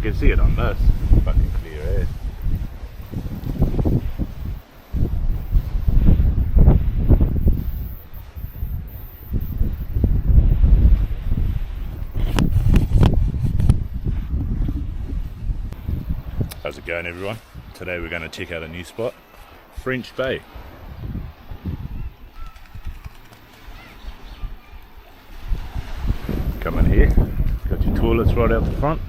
can see it on this. Fucking clear air. How's it going, everyone? Today we're going to check out a new spot, French Bay. Come in here, got your toilets right out the front.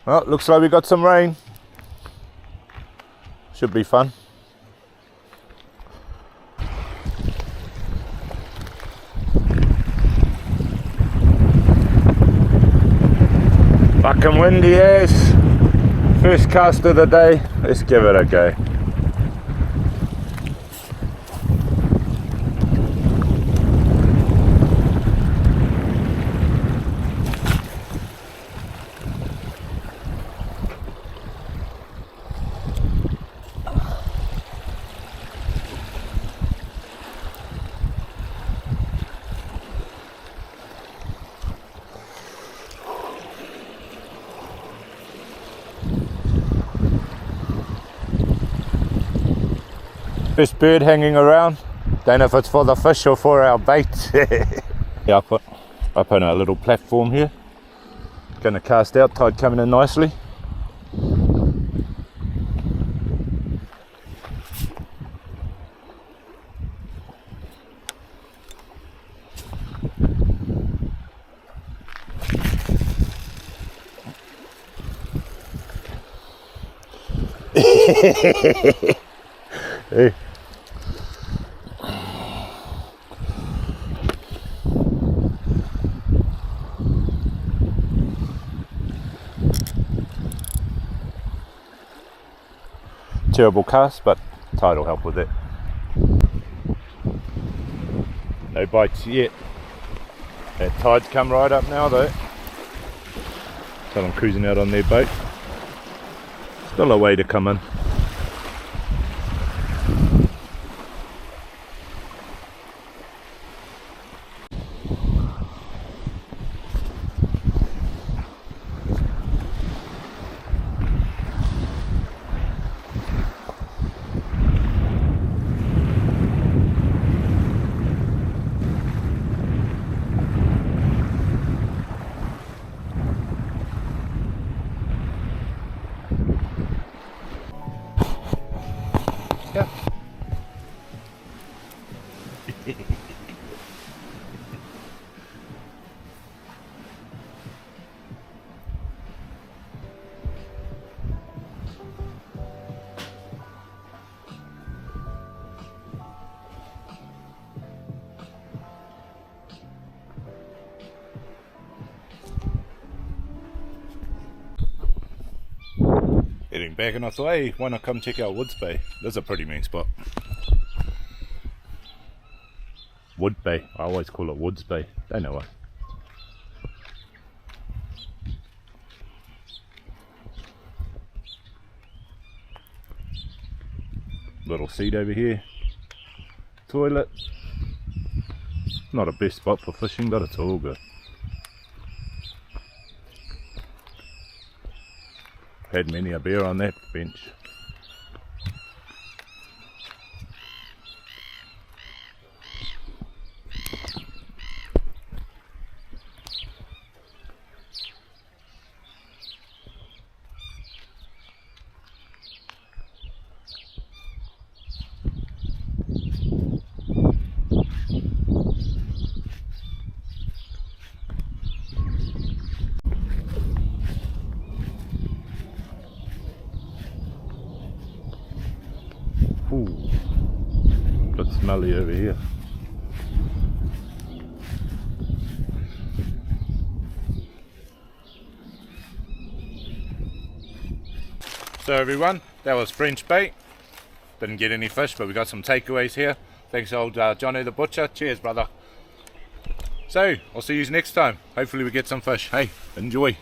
Well, looks like we got some rain. Should be fun. Fucking windy as. First cast of the day. Let's give it a go. First bird hanging around. Don't know if it's for the fish or for our bait. Yeah, I put up on a little platform here. Gonna cast out, tide coming in nicely. Hey. Terrible cast, but tide will help with it. No bites yet. That tide's come right up now though. So I'm cruising out on their boat. Still a way to come in. Yeah. Heading back, and I thought, hey, why not come check out Woods Bay? That's a pretty mean spot. Wood Bay. I always call it Woods Bay. Don't know why. Little seat over here. Toilet. Not a best spot for fishing, but it's all good. Had many a bear on that bench. Ooh, bit smelly over here. So everyone, that was French Bay. Didn't get any fish, but we got some takeaways here. Thanks old Johnny the Butcher. Cheers, brother. So, I'll see you next time. Hopefully we get some fish. Hey, enjoy.